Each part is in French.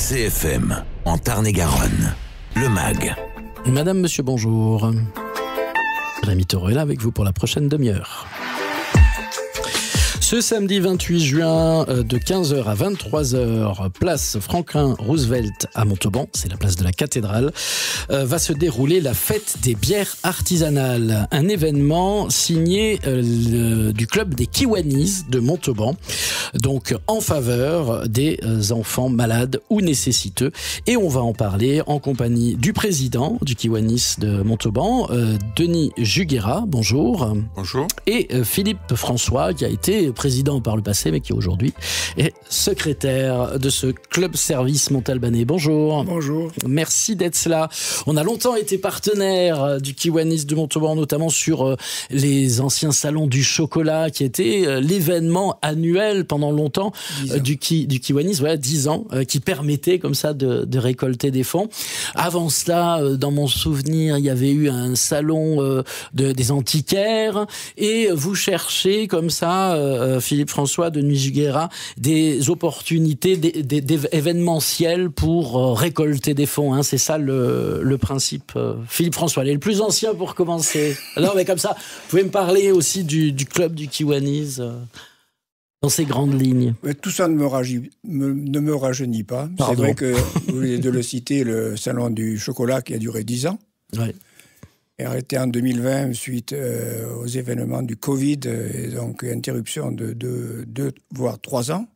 CFM, en Tarn-et-Garonne, le MAG. Madame, monsieur, bonjour. Rémi Taureau est là avec vous pour la prochaine demi-heure. Ce samedi 28 juin, de 15h à 23h, place Franklin Roosevelt à Montauban, c'est la place de la cathédrale, va se dérouler la fête des bières artisanales. Un événement signé du club des Kiwanis de Montauban, donc en faveur des enfants malades ou nécessiteux. Et on va en parler en compagnie du président du Kiwanis de Montauban, Denis Juguera, bonjour. Bonjour. Et Philippe François, qui a été président par le passé, mais qui aujourd'hui est secrétaire de ce club service montalbanais. Bonjour. Bonjour. Merci d'être là. On a longtemps été partenaire du Kiwanis de Montauban, notamment sur les anciens salons du chocolat, qui était l'événement annuel pendant longtemps du Kiwanis, voilà, 10 ans, qui permettait comme ça de récolter des fonds. Avant cela, dans mon souvenir, il y avait eu un salon des antiquaires, et vous cherchez comme ça, Philippe François, Denis Juguera, des opportunités événementielles pour récolter des fonds. Hein, c'est ça le principe. Philippe François, il est le plus ancien pour commencer. Non, mais comme ça, vous pouvez me parler aussi du club du Kiwanis dans ses grandes lignes. Mais tout ça ne me rajeunit pas. Pardon. C'est vrai que, vous venez de le citer, le salon du chocolat qui a duré 10 ans. Ouais. Et arrêté en 2020 suite aux événements du Covid, et donc interruption de 2 voire 3 ans.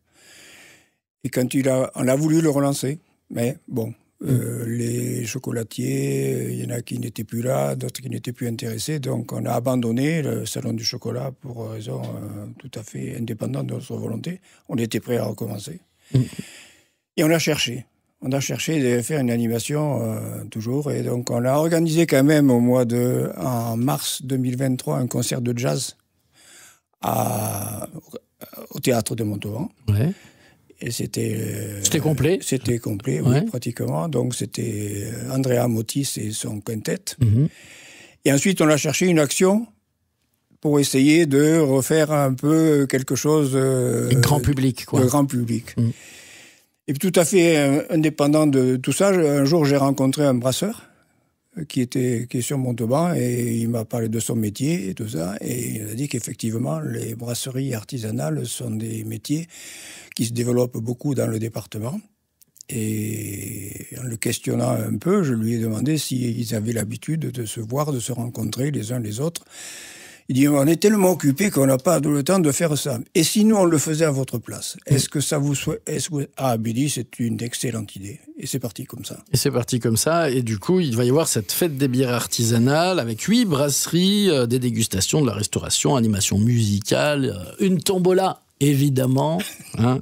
Et quand on a voulu le relancer, mais bon, les chocolatiers, il y en a qui n'étaient plus là, d'autres qui n'étaient plus intéressés, donc on a abandonné le salon du chocolat pour raison tout à fait indépendante de notre volonté. On était prêt à recommencer. Et on a cherché. On a cherché de faire une animation toujours, et donc on a organisé quand même en mars 2023 un concert de jazz au théâtre de Montauban. Ouais. Et c'était complet. C'était complet, ouais. Oui, pratiquement. Donc c'était Andrea Motis et son quintet. Et ensuite on a cherché une action pour essayer de refaire un peu quelque chose grand public, quoi. De grand public. Et puis tout à fait indépendant de tout ça, un jour j'ai rencontré un brasseur qui est sur Montauban, et il m'a parlé de son métier et tout ça, et il a dit qu'effectivement les brasseries artisanales sont des métiers qui se développent beaucoup dans le département. Et en le questionnant un peu, je lui ai demandé s'ils avaient l'habitude de se voir, de se rencontrer les uns les autres. Il dit, on est tellement occupés qu'on n'a pas le temps de faire ça. Et si nous, on le faisait à votre place, est-ce que ça vous souhaite... Ah, Billy, c'est une excellente idée. Et c'est parti comme ça. Et du coup, il va y avoir cette fête des bières artisanales avec 8 brasseries, des dégustations, de la restauration, animation musicale, une tombola, évidemment. Hein.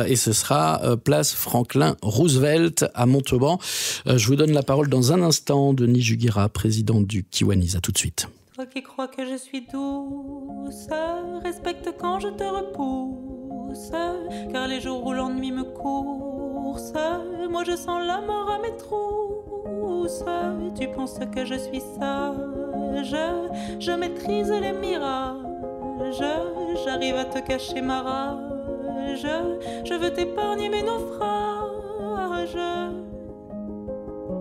Et ce sera place Franklin Roosevelt à Montauban. Je vous donne la parole dans un instant, Denis Juguera, président du Kiwanis. À tout de suite. Toi qui crois que je suis douce, respecte quand je te repousse, car les jours où l'ennui me course, moi je sens la mort à mes trousses. Tu penses que je suis sage, je maîtrise les mirages, j'arrive à te cacher ma rage, je veux t'épargner mes naufrages.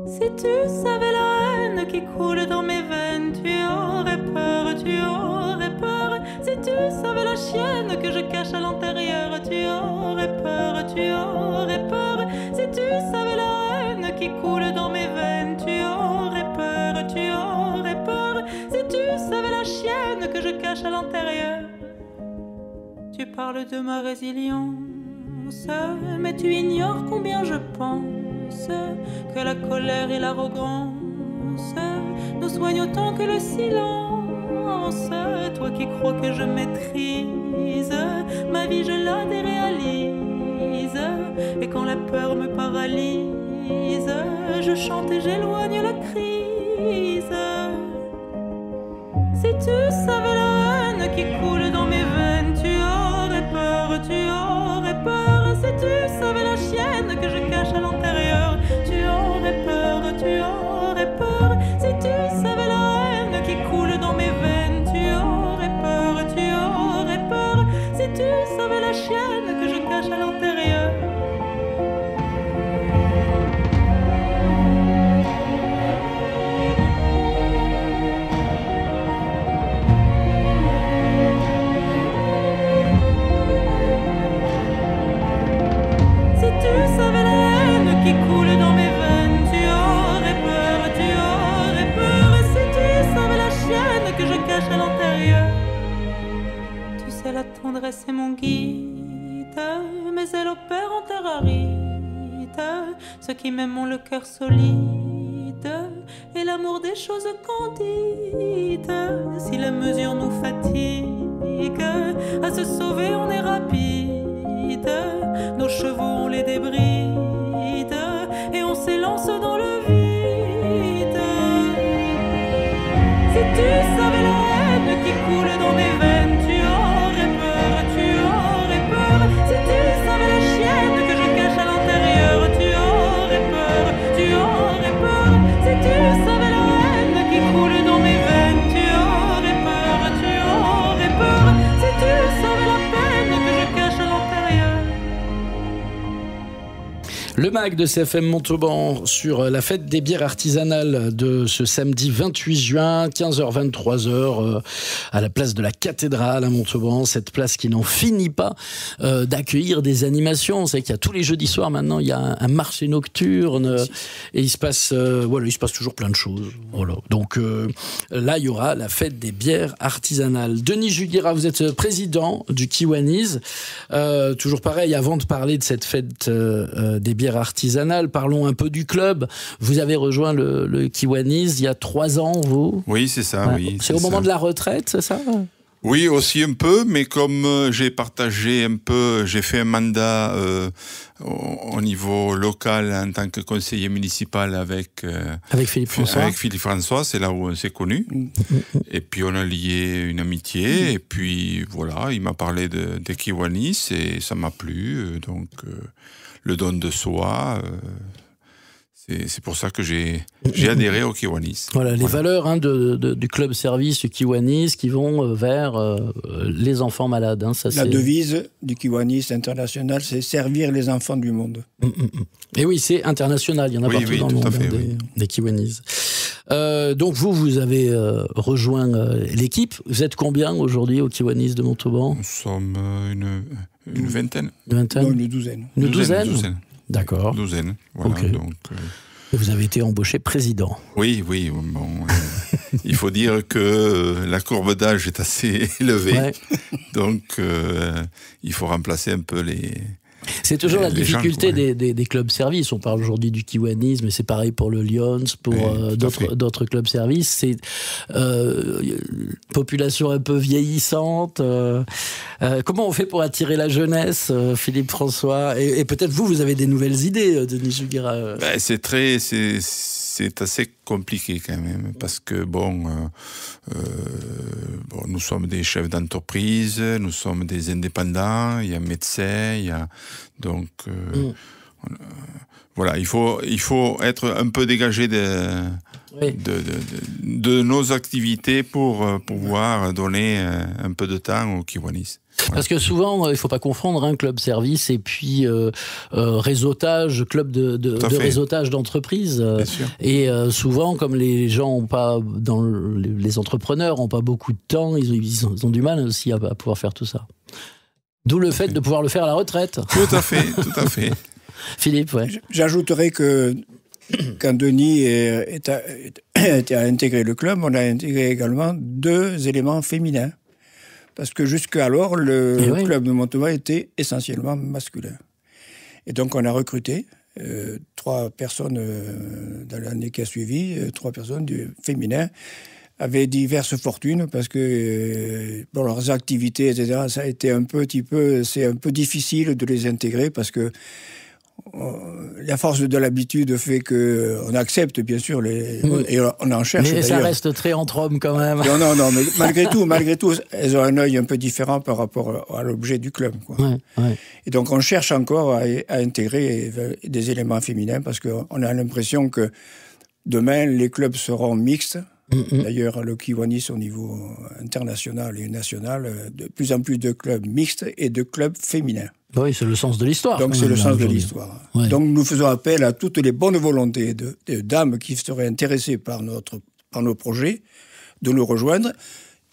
Si tu savais la haine qui coule dans mes veines, tu aurais peur, tu aurais peur. Si tu savais la chienne que je cache à l'intérieur, tu aurais peur, tu aurais peur. Si tu savais la haine qui coule dans mes veines, tu aurais peur, tu aurais peur. Si tu savais la chienne que je cache à l'intérieur. Tu parles de ma résilience, mais tu ignores combien je pense que la colère et l'arrogance nous soignent autant que le silence. Toi qui crois que je maîtrise ma vie, je la déréalise, et quand la peur me paralyse, je chante et j'éloigne la crise. Si tu savais la haine qui coule dans mes veines, tu aurais peur, tu aurais peur. Si tu savais la chienne que je cache à l'intérieur, tu aurais peur, tu aurais peur. Si tu savais la haine qui coule dans mes veines, tu aurais peur, tu aurais peur. Si tu savais la chienne que je cache à l'intérieur. savais la haine qui coule dans mes veines, tu aurais peur, tu aurais peur. Si tu savais la chienne que je cache à l'intérieur. Tu sais, la tendresse est mon guide, mais elle opère en terre aride. Ceux qui m'aiment ont le cœur solide et l'amour des choses candides. Si la mesure nous fatigue, à se sauver on est rapide. Nos chevaux on les débride et on s'élance dans le vide. Si tu savais la haine qui coule dans mes veines, tu aurais peur, tu aurais peur. Si tu savais la chienne que je cache à l'intérieur, tu aurais peur, tu aurais peur. Si tu savais la haine qui coule dans mes veines, tu aurais peur, tu aurais peur. Si tu savais la peine que je cache à l'intérieur. Le MAG de CFM Montauban sur la fête des bières artisanales de ce samedi 28 juin, 15h, 23h, à la place de la cathédrale à Montauban. Cette place qui n'en finit pas d'accueillir des animations. C'est qu'il y a tous les jeudis soirs maintenant, il y a un marché nocturne et il se passe toujours plein de choses. Voilà. Donc là, il y aura la fête des bières artisanales. Denis Juguera, vous êtes président du Kiwanis. Toujours pareil, avant de parler de cette fête des bières artisanales, parlons un peu du club. Vous avez rejoint le Kiwanis il y a 3 ans, vous ? Oui, c'est ça, oui. C'est au moment de la retraite, c'est ça ? Oui, aussi un peu, mais comme j'ai partagé un peu, j'ai fait un mandat au niveau local en tant que conseiller municipal avec Philippe François. Avec Philippe François, c'est là où on s'est connus. Et puis on a lié une amitié, et puis voilà, il m'a parlé de Kiwanis et ça m'a plu, donc le don de soi. C'est pour ça que j'ai adhéré au Kiwanis. Voilà, les valeurs du club service du Kiwanis qui vont vers les enfants malades. La devise du Kiwanis international, c'est servir les enfants du monde. Et oui, c'est international, il y en a partout dans le monde des Kiwanis. Donc vous avez rejoint l'équipe. Vous êtes combien aujourd'hui au Kiwanis de Montauban ? Nous sommes une vingtaine. Non, une douzaine. Une douzaine. D'accord. Une douzaine, voilà. Okay. Donc, et vous avez été embauché président. Oui. Bon, il faut dire que la courbe d'âge est assez élevée. Ouais. Donc, il faut remplacer un peu les... C'est toujours la difficulté des clubs services. On parle aujourd'hui du Kiwanis, mais c'est pareil pour le Lions, pour d'autres clubs services. C'est population un peu vieillissante. Comment on fait pour attirer la jeunesse, Philippe François ? Et peut-être vous avez des nouvelles idées, Denis Juguera. C'est assez compliqué quand même, parce que nous sommes des chefs d'entreprise, nous sommes des indépendants, il y a médecins, il y a donc voilà, il faut être un peu dégagé de nos activités pour pouvoir donner un peu de temps aux Kiwanis. Voilà. Parce que souvent, il ne faut pas confondre un club service et puis réseautage, club de réseautage d'entreprise. Et souvent, comme les gens n'ont pas, les entrepreneurs n'ont pas beaucoup de temps, ils ont du mal aussi à pouvoir faire tout ça. D'où le fait de pouvoir le faire à la retraite. Tout à fait. Philippe, J'ajouterais que quand Denis a intégré le club, on a intégré également 2 éléments féminins. Parce que jusqu'alors, le club de Montauban était essentiellement masculin. Et donc, on a recruté 3 personnes dans l'année qui a suivi, 3 personnes féminines, avaient diverses fortunes, parce que pour leurs activités, etc., ça a été c'est un peu difficile de les intégrer, parce que la force de l'habitude fait qu'on accepte, bien sûr, et on en cherche. Mais ça reste très entre hommes, quand même. Non, mais malgré tout, elles ont un œil un peu différent par rapport à l'objet du club. Et donc, on cherche encore à intégrer des éléments féminins, parce qu'on a l'impression que demain, les clubs seront mixtes. D'ailleurs, le Kiwanis, au niveau international et national, de plus en plus de clubs mixtes et de clubs féminins. Oui, c'est le sens de l'histoire. Donc, c'est le sens de l'histoire. Ouais. Donc, nous faisons appel à toutes les bonnes volontés de dames qui seraient intéressées par nos projets, de nous rejoindre.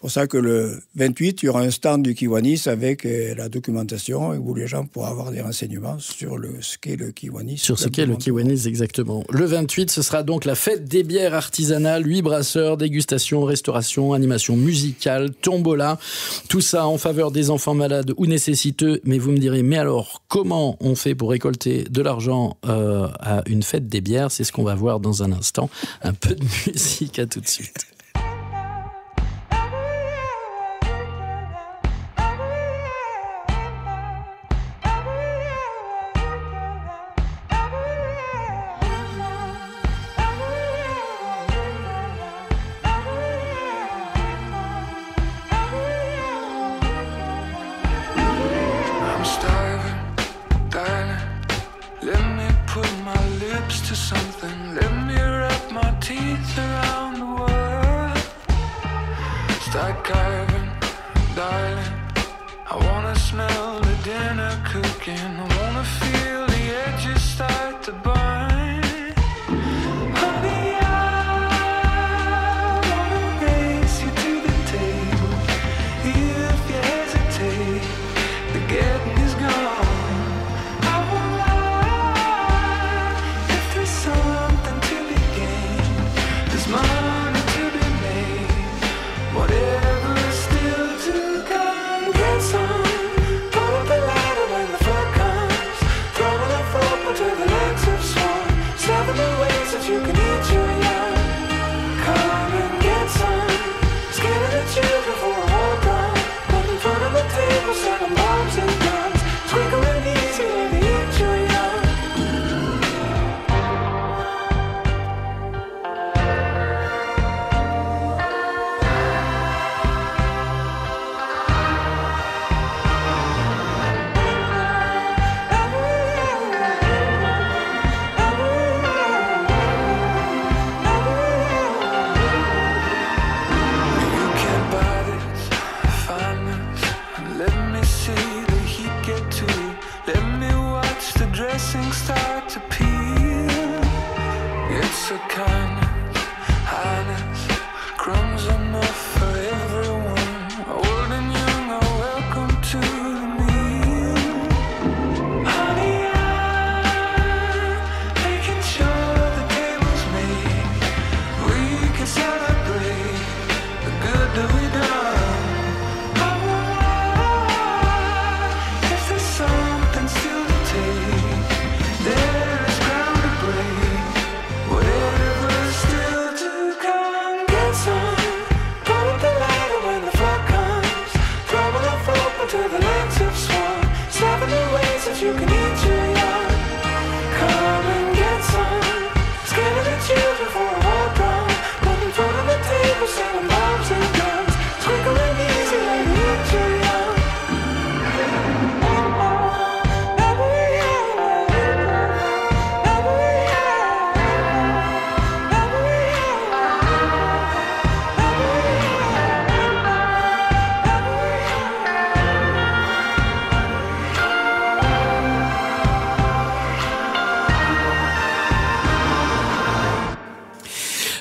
pour ça que le 28, il y aura un stand du Kiwanis avec la documentation où les gens pourront avoir des renseignements sur ce qu'est le Kiwanis. Sur ce qu'est le Kiwanis, exactement. Le 28, ce sera donc la fête des bières artisanales, 8 brasseurs, dégustation, restauration, animation musicale, tombola, tout ça en faveur des enfants malades ou nécessiteux. Mais vous me direz, mais alors, comment on fait pour récolter de l'argent à une fête des bières? C'est ce qu'on va voir dans un instant. Un peu de musique, à tout de suite.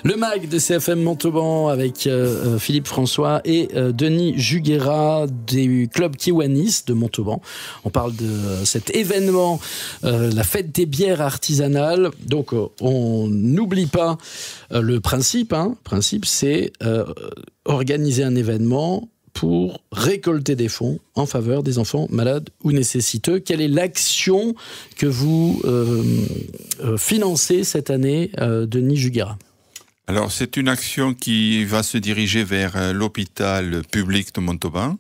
Le MAG de CFM Montauban avec Philippe François et Denis Juguera du club Kiwanis de Montauban. On parle de cet événement, la fête des bières artisanales. Donc on n'oublie pas le principe. Le principe, c'est organiser un événement pour récolter des fonds en faveur des enfants malades ou nécessiteux. Quelle est l'action que vous financez cette année, Denis Juguera ? Alors, c'est une action qui va se diriger vers l'hôpital public de Montauban,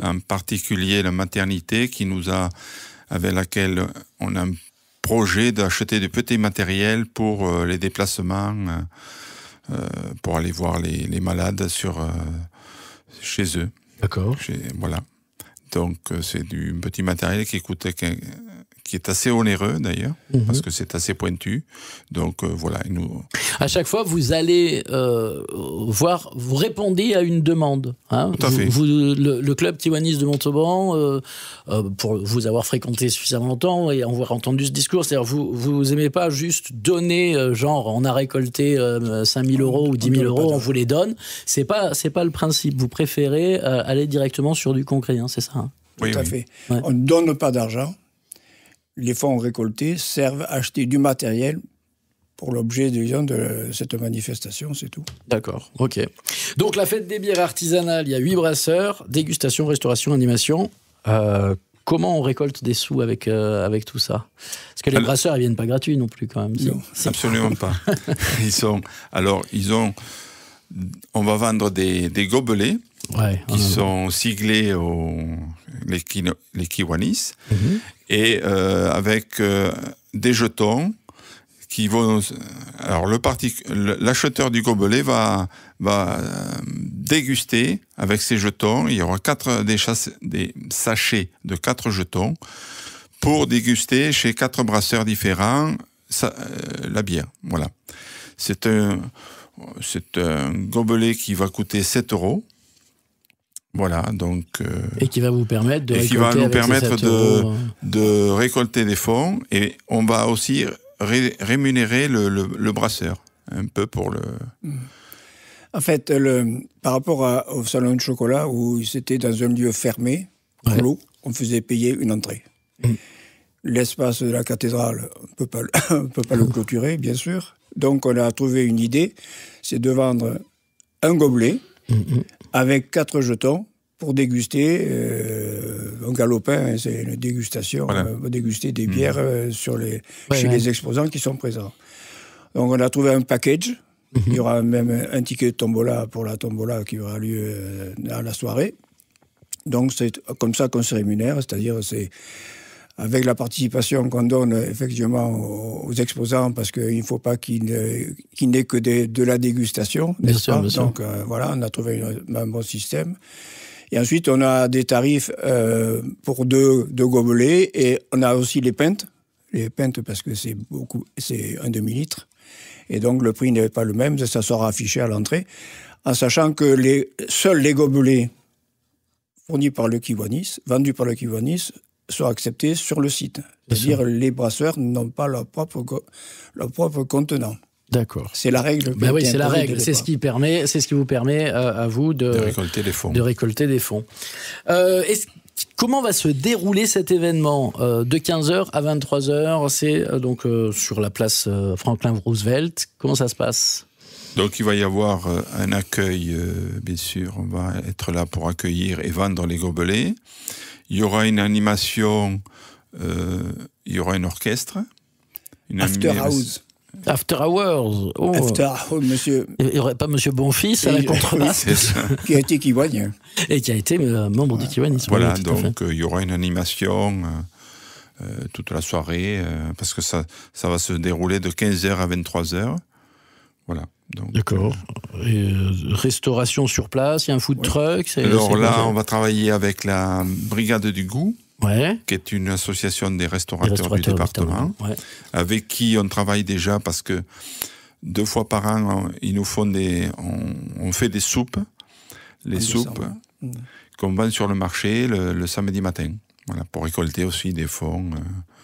en particulier la maternité avec laquelle on a un projet d'acheter du petit matériel pour les déplacements, pour aller voir les malades chez eux. D'accord. Voilà. Donc, c'est du petit matériel qui qui est assez onéreux d'ailleurs, parce que c'est assez pointu. Donc voilà. À chaque fois, vous allez voir, vous répondez à une demande. Hein. Tout à fait. Le club Kiwanis de Montauban, pour vous avoir fréquenté suffisamment longtemps et avoir entendu ce discours, c'est-à-dire vous aimez pas juste donner, genre on a récolté 5 000 € ou 10 000 €, on vous les donne. C'est pas le principe. Vous préférez aller directement sur du concret, hein, c'est ça, hein. Tout à fait. Ouais. On ne donne pas d'argent. Les fonds récoltés servent à acheter du matériel pour l'objet, disons, de cette manifestation, c'est tout. D'accord, ok. Donc la fête des bières artisanales, il y a 8 brasseurs, dégustation, restauration, animation. Comment on récolte des sous avec tout ça? Parce que les brasseurs, ils viennent pas gratuits non plus quand même. Non, absolument pas. On va vendre des gobelets. Ouais, qui sont siglés les Kiwanis et avec des jetons qui vont. Alors l'acheteur du gobelet va déguster avec ces jetons. Il y aura des sachets de 4 jetons pour déguster chez 4 brasseurs différents la bière. Voilà. C'est un gobelet qui va coûter 7 €. Voilà, donc... et qui va vous permettre de récolter, va nous permettre de récolter des fonds, et on va aussi rémunérer le brasseur, un peu pour le... En fait, par rapport au salon de chocolat, où c'était dans un lieu fermé, clos, on faisait payer une entrée. L'espace de la cathédrale, on ne peut pas le clôturer, bien sûr. Donc on a trouvé une idée, c'est de vendre un gobelet, avec 4 jetons pour déguster un galopin, c'est une dégustation, voilà. On va déguster des bières chez les exposants qui sont présents. Donc on a trouvé un package, il y aura même un ticket de tombola pour la tombola qui aura lieu dans la soirée. Donc c'est comme ça qu'on se rémunère, c'est-à-dire c'est avec la participation qu'on donne effectivement aux exposants, parce qu'il ne faut pas qu'il n'ait que de la dégustation, n'est-ce pas ? Bien sûr. Donc voilà, on a trouvé un bon système. Et ensuite, on a des tarifs pour deux gobelets, et on a aussi les pintes parce que c'est un demi-litre. Et donc le prix n'est pas le même, ça sera affiché à l'entrée, en sachant que seuls les gobelets vendus par le Kiwanis sont acceptés sur le site. C'est-à-dire les brasseurs n'ont pas leur propre contenant. D'accord. C'est la règle. Oui, c'est la règle. C'est ce qui vous permet à vous de récolter les fonds. Comment va se dérouler cet événement de 15h à 23h? C'est donc sur la place Franklin Roosevelt. Comment ça se passe? Donc il va y avoir un accueil, bien sûr. On va être là pour accueillir et vendre les gobelets. Il y aura une animation, il y aura un orchestre. After House. After Hours. Oh. After Hours, monsieur. Il n'y aurait pas monsieur Bonfils à la contrebasse qui a été Kiwanien. Et qui a été membre du Kiwanis. Voilà, donc il y aura une animation toute la soirée, parce que ça va se dérouler de 15h à 23h. Voilà. D'accord. Restauration sur place, il y a un food truck. Alors là, on va travailler avec la Brigade du Goût, qui est une association des restaurateurs du département, avec qui on travaille déjà, parce que 2 fois par an, ils nous font on fait des soupes, soupes qu'on vend sur le marché le samedi matin. Voilà, pour récolter aussi des fonds.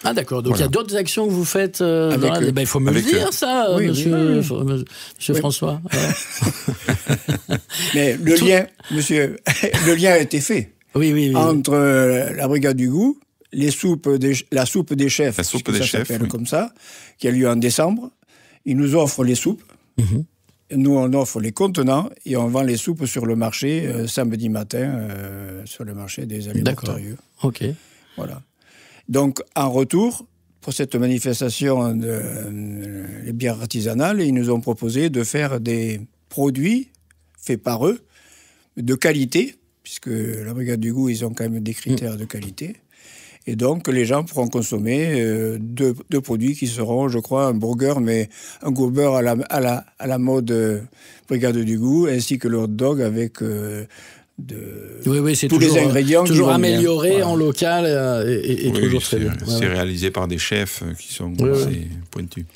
Ah d'accord, donc il y a d'autres actions que vous faites il faut me le dire ça, oui, monsieur oui. François. Mais le lien a été fait. Oui. Entre la Brigade du Goût, la soupe des chefs, comme ça, qui a lieu en décembre. Ils nous offrent les soupes. Nous, on offre les contenants et on vend les soupes sur le marché samedi matin, sur le marché des Allées-Mortarieux. Ok. Voilà. Donc, en retour, pour cette manifestation les bières artisanales, ils nous ont proposé de faire des produits faits par eux, de qualité, puisque la Brigade du Goût, ils ont quand même des critères de qualité. Et donc, les gens pourront consommer deux produits qui seront, je crois, un burger, mais un burger à la mode Brigade du Goût, ainsi que le hot dog avec c'est tous toujours, les ingrédients toujours qui vont amélioré bien. Voilà. en local et toujours très bien. C'est réalisé par des chefs qui sont assez pointus.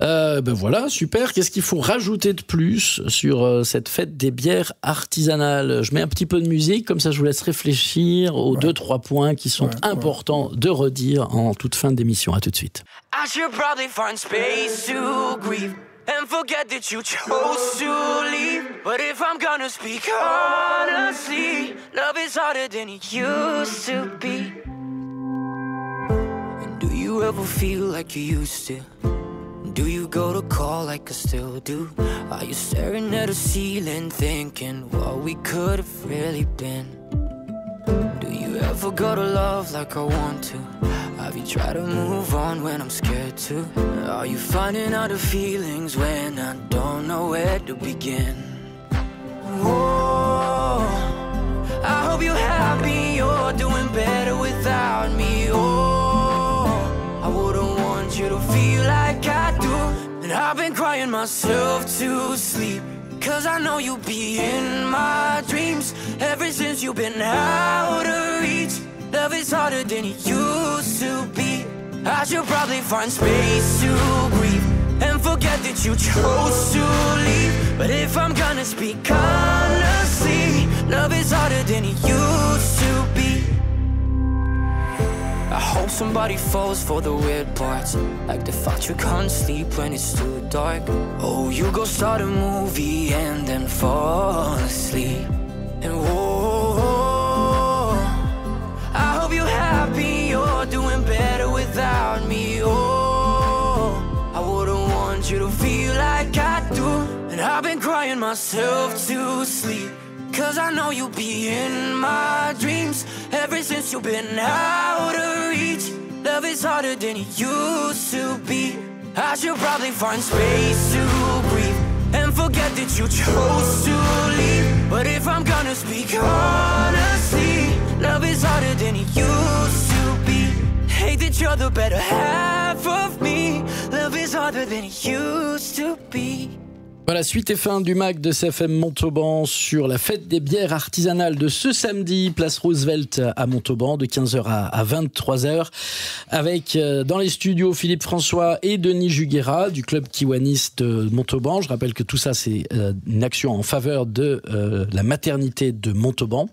Voilà, super. Qu'est-ce qu'il faut rajouter de plus sur cette fête des bières artisanales? Je mets un petit peu de musique, comme ça je vous laisse réfléchir aux 2-3 points qui sont importants de redire en toute fin d'émission. À tout de suite. I should probably find space to grieve and forget that you chose to leave. But if I'm gonna speak honestly, love is harder than it used to be. And do you ever feel like you used to? Do you go to call like I still do? Are you staring at a ceiling thinking what we could have really been? Do you ever go to love like I want to? Have you tried to move on when I'm scared to? Are you finding out the feelings when I don't know where to begin? Oh, I hope you're happy, you're doing better without me. Oh, I wouldn't want you to feel like I do. And I've been crying myself to sleep, 'cause I know you'll be in my dreams. Ever since you've been out of reach, love is harder than it used to be. I should probably find space to grieve and forget that you chose to leave. But if I'm gonna speak honestly, love is harder than it used to be. I hope somebody falls for the weird parts, like the fact you can't sleep when it's too dark. Oh, you go start a movie and then fall asleep. And whoa, I hope you're happy, you're doing better without me. Oh, I wouldn't want you to feel like I do. And I've been crying myself to sleep, 'cause I know you'll be in my dreams. Ever since you've been out of reach, love is harder than it used to be. I should probably find space to grieve and forget that you chose to leave. But if I'm gonna speak honestly, love is harder than it used to be. Hate that you're the better half of me. Love is harder than it used to be. Voilà, suite et fin du MAG de CFM Montauban sur la fête des bières artisanales de ce samedi, place Roosevelt à Montauban, de 15h à 23h, avec dans les studios Philippe François et Denis Juguera du club kiwaniste de Montauban. Je rappelle que tout ça, c'est une action en faveur de la maternité de Montauban.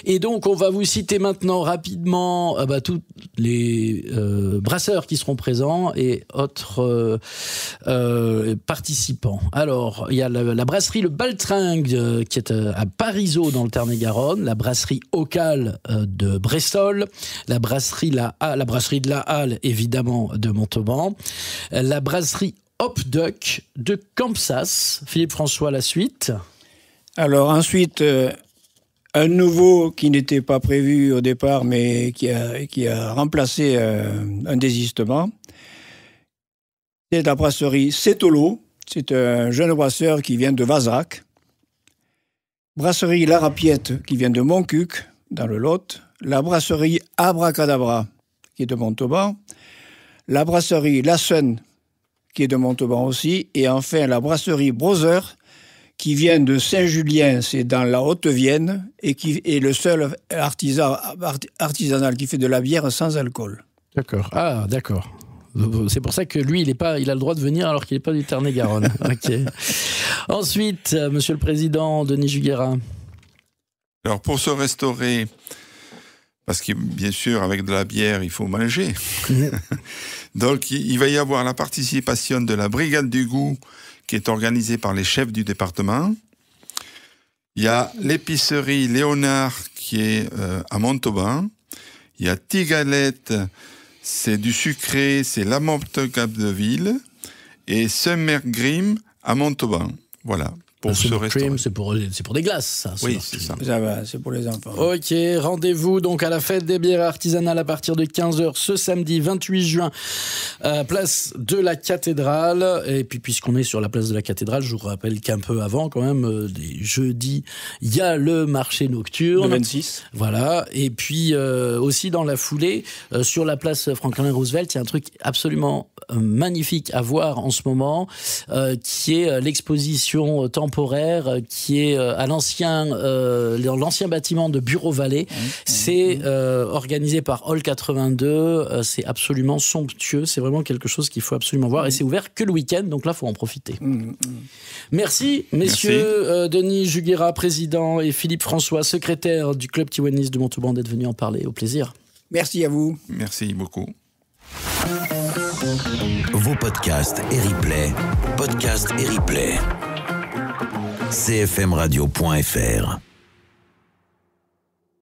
Et donc, on va vous citer maintenant rapidement tous les brasseurs qui seront présents et autres participants. Alors, il y a la brasserie Le Baltringue qui est à Parisot dans le Tarn-et-Garonne, la brasserie Ocal de Bressol, la brasserie de la Halle, évidemment, de Montauban, la brasserie Hop Duck de Campsas. Philippe François, la suite. Alors ensuite... un nouveau qui n'était pas prévu au départ, mais qui a remplacé un désistement. C'est la brasserie Cétolo. C'est un jeune brasseur qui vient de Vazrac. Brasserie La Rapiette, qui vient de Montcuq, dans le Lot. La brasserie Abracadabra, qui est de Montauban. La brasserie La Seine, qui est de Montauban aussi. Et enfin, la brasserie Brother, qui vient de Saint-Julien, c'est dans la Haute-Vienne, et qui est le seul artisanal qui fait de la bière sans alcool. D'accord. Ah, d'accord. C'est pour ça que lui, il a le droit de venir alors qu'il n'est pas du Tarn-et-Garonne. Ok. Ensuite, Monsieur le Président, Denis Juguera. Alors, pour se restaurer, parce que bien sûr, avec de la bière, il faut manger. Donc, il va y avoir la participation de la Brigade du Goût, qui est organisée par les chefs du département. Il y a l'épicerie Léonard, qui est à Montauban. Il y a Tigalette, c'est du sucré, c'est la Morte Capdeville. Et Summergrim à Montauban. Voilà. Pour se restaurer. C'est pour des glaces, ça. Oui, c'est ça. Ça va, c'est pour les enfants. Ok, rendez-vous donc à la fête des bières artisanales à partir de 15h ce samedi 28 juin, place de la Cathédrale. Et puis puisqu'on est sur la place de la Cathédrale, je vous rappelle qu'un peu avant quand même, jeudi, il y a le marché nocturne. Le 26. Voilà, et puis aussi dans la foulée, sur la place Franklin Roosevelt, il y a un truc absolument magnifique à voir en ce moment, qui est l'exposition temporaire temporaire qui est à l'ancien bâtiment de Bureau Vallée. C'est organisé par Hall 82. C'est absolument somptueux. C'est vraiment quelque chose qu'il faut absolument voir. Et c'est ouvert que le week-end, donc là, il faut en profiter. Merci, messieurs. Denis Juguera, président, et Philippe François, secrétaire du Club Kiwanis de Montauban, d'être venus en parler. Au plaisir. Merci à vous. Merci beaucoup. Vos podcasts et replays. Podcasts et replays. cfmradio.fr